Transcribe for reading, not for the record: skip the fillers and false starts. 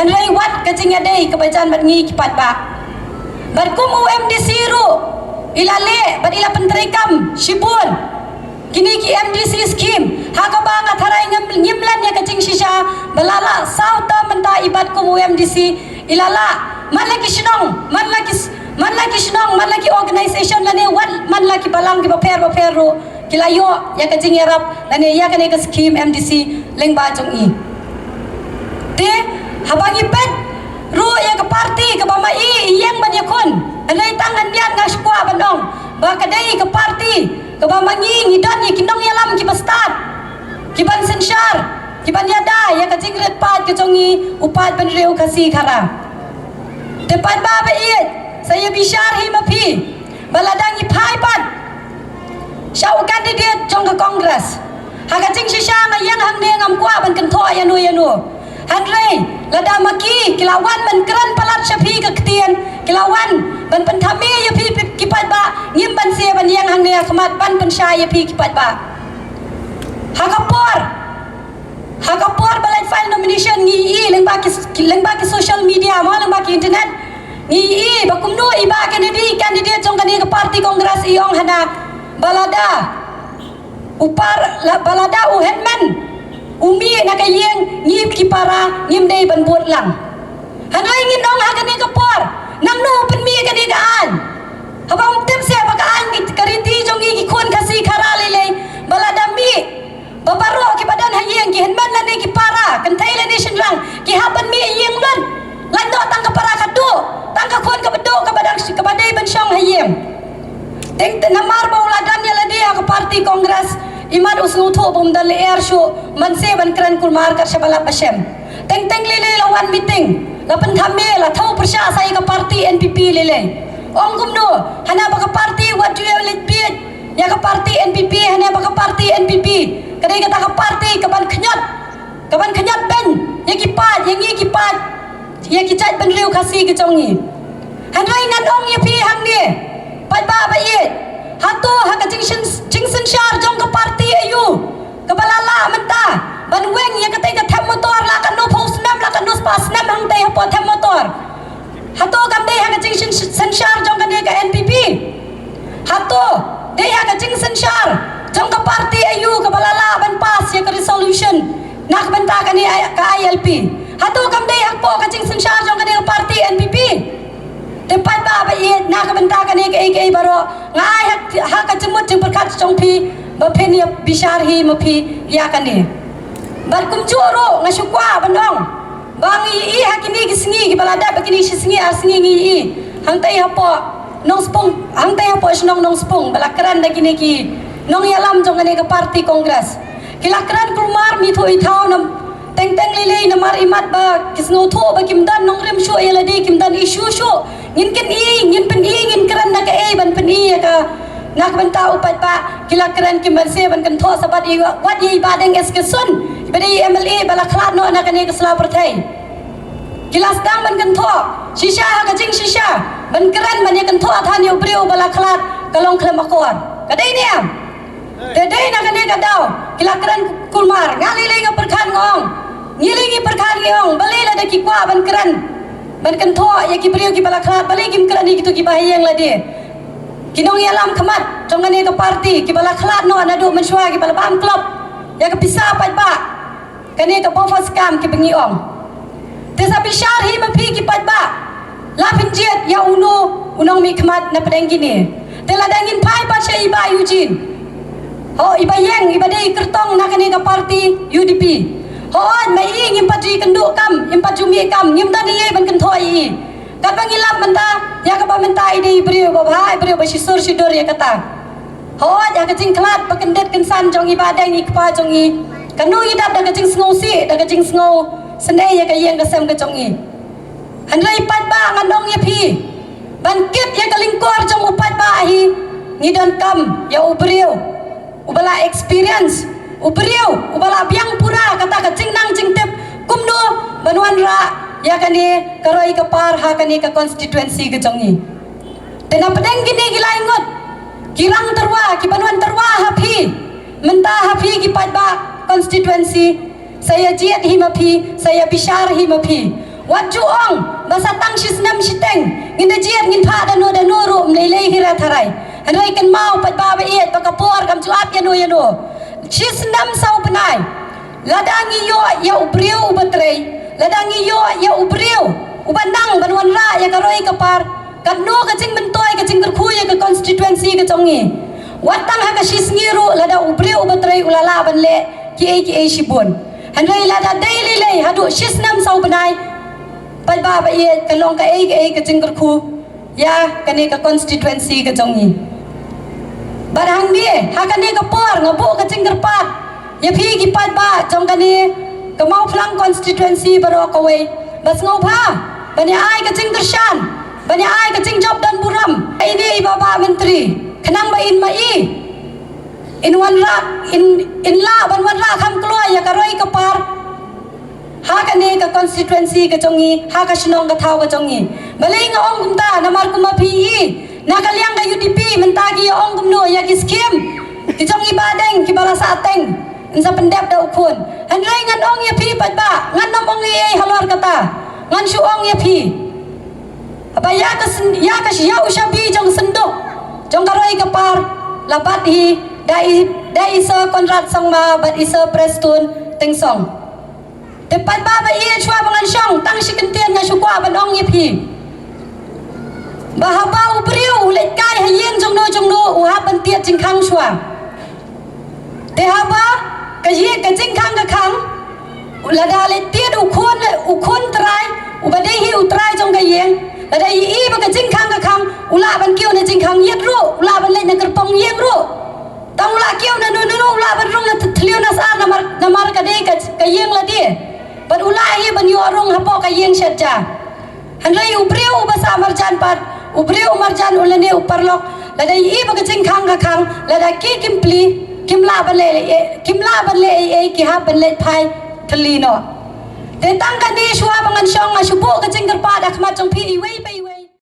Henry wat kacing adai kebacan batngi kipat ba. Barkum UMDC ru ilale badila penterikam shibun. Kini ki MDC scheme hakabang atharai ngimlan ya kacing shisha balala sauta menta ibat kum UMDC ilala manlaki shinong manlaki shinong manlaki organization lane wat manlaki balang ki baper ru kilayo ya kacing yarap lane ya kane ka scheme MDC lengba jong i. Te habang ipet ru ya ke parti ke bama i yang banyakun anai tangan dia ngaskwa bandong ba kadai ke parti ke bama ngi ngidan ni kinong yalam ki bastad ki ban sensyar ki ban yada ya ke jingret pat ke jongi upat ban reu kasi khara tepat ba ba i saya bisyar hi mapi baladang i phai pat syau kandidat jong ke kongres haga jing shisha yang hang ne ngam kwa ban kan tho ya nu Handrei lada maki kilawan men keran palat syafi ke ketian kilawan ban penthami ya pi kipat ba ngim ban sia ban yang hang ne khmat ban pensya ya pi kipat ba hakapor balai file nomination ngi i leng ba ki social media ma leng ba ki internet ngi i bakumnu iba candidate jong kani ke parti kongres iong hana balada uhenman umi nak yang ngip kipara ngim dei ban buat lang hanoi ngin dong hagan ni kapor nang no pen mi ka di gaan habang tem se bagaan ni kariti jong gi khon kasi khara lele balada mi babaro ki badan hayeng ki henman na ni kipara kan thai le nation lang ki haban mi yeng lan lan do tang kapara kadu tang ka khon ka bedo ka badang ka badai ban syong hayeng teng namar bauladan ya ladi ka parti kongres iman usnu tho bum dal air show manse ban kran kulmar kar shabala pasem teng lele lawan meeting lapan thame la thau persya sai ka parti NPP lele ong gumno hana ba ka parti what do you let be ya ka parti NPP hana ba ka parti NPP kadai kata ka parti ka ban khnyat ben ya ki pat ya ngi ki pat ya ki chat ban reu khasi ke chongi hanrai ngan ong ya pi hang ni pat ba ye hatu haka jingsen syar jong ke parti ayu kebalala menta ban weng ya katai ka them motor la kan no post nam la kan no spas nam hang dei hapo them motor hatu kam dei haka jingsen syar jong kan ka NPP hatu dei haka jingsen syar jong ke parti ayu kebalala ban pas ya ke resolution nak benta kan ka ILP hatu kam dei hapo ka jingsen syar jong kan ka parti NPP tempat ba ye nak benta kan ke baro ngai hak ka jemut jeng perkat jong pi ba phen ya bishar hi mapi ya kan ni bar kum choro ngasukwa bandong bang i hakini kisngi ki balada bakini sisngi asngi ngi i hang tai hapo nong spong hang tai hapo nong spong balakran dagini ki nong yalam jong kan ke parti kongres kilakran kulmar mi thoi thau nam teng lele namar imat ba kisngo tho ba kimdan nong rem shu ya ladi kimdan isu shu ngin pen ngin kran nak ban pen ka nak benta upat pa kila kran ki merse ban kan tho sabat i wat i badeng es ke sun bade MLA bala khlat no nak ne ke sla perthai kila stang ban kan tho shisha ka jing shisha ban kran ban kan tho than yo breu bala khlat kalong khlem akor kadai ne am te dei nak ne ka daw kila kran kulmar ngali le ga perkhan ngong ngilingi perkhan ngong bale la de ki kwa ban kran ban kan tho ya ki priyo ki bala khat bale kim kran ni gitu ki bahayang la de kinong yalam khamat jong ne ka parti ki bala khat no na do menshwa ki bala bam klop ya ka pisa pat ba kane ka bofas kam ki bengi ong te sa bishar hi ma phi ki pat ba la pinjet ya unong mi khamat na padeng gini te la dangin phai pa shei ba yujin ho iba yang iba dei kertong na kane ka parti UDP hon mai ngim patri kendu kam impat jumi kam ngim tani ye ban kan thoi kat bangilap menta ya ka bamenta ide brio ba bhai brio ba sisur sidor ya kata ho ya ka jing klat ba kan det kan san jong ibadai ni kpa jong i kanu idap da ka jing sngo si da ka jing sngo sene ya ka yeng ka sem ka jong i hanrai pat ba nganong ya phi ban kit ya ka lingkor jong upat ba hi ngidon kam ya ubrio ubala experience ubrio ubala biang pura kata ka jingnang jingtep kumno banuan ra ya kani karoi ka par ha kani ka constituency ka jongi tena pedeng gini gilaingot kirang terwa ki banuan terwa hafi menta hafi ki padba constituency saya jiat hi mapi saya bishar hi mapi wat juong basa tang sisnam siteng ngin da jiat ngin pha da no ru nei lei hira tharai hanoi kan mau pat ba ba iet pa kapor kam chu ap yano sisnam sau benai ladangi yo ya ubriu ubatrei ladangi yo ya ubriu ubanang banwan ra ya karoi kapar kat no ka jing bentoi ka jing khu ya ka constituency ka chongi watang ha ka sisngiru lada ubriu ubatrei ulala ban le ki ai shibun hanoi lada daily lei hadu sisnam sau benai pat ba ba iet ka long ka ai ka jing khu ya kani ka constituency ka chongi barang ni ha kani ka por ngabu ka jing pat ya phi ki pat ba chong kani ka mau phlang constituency baro ka wei bas ngau pha bani ai ka jing shan bani ai ka jing job dan buram ai ni baba menteri khanang ba in ma i in wan ra in la ban wan ra kham kloi ya ka roi ka par ha kani ka constituency ka chongi ha ka shnong ka thau ka chongi balai nga ong kumta namar kuma phi na ka liang ka UDP menta ki ong kum no ya ki scheme ki chongi badeng ki bala sa teng insa pendep da ukun han rai ngan ong ya phi pat ba ngan nom ong ye halor kata ngan shu ong ya phi apa ya ka ya ushabi jong sendok jong karoi ka par labat hi dai isa konrad sangma bat isa prestun teng song tepat ba ba ye chwa bangan shong tang shikentian nga shu kwa ban ong ya phi bahaba ubriu le kai hayeng jong no u ha ban tiat jing khang shwa te haba ka ye ka jing khang ka khang la da le tiat u khon trai u ba dei hi u trai jong ka yeng la da i ba ka jing khang ka khang u la ban kiu na jing khang yet ru u la ban le na kar pong yeng ru tang la kiu na no u la ban rong na thliu na sa na mar ka dei ka yeng la di ban u la hi ban yo rong ha po ka yeng shet ja han rai u priu ba sa marjan pat ubriu marjan ulane uparlok la dai i ba ka jing khang ka khang la da ki kimpli kimla ban le e ki ha ban le phai thali no te tang ka ni shwa bangan shong a shubu ka jing gar pa da khma chong phi i wei pai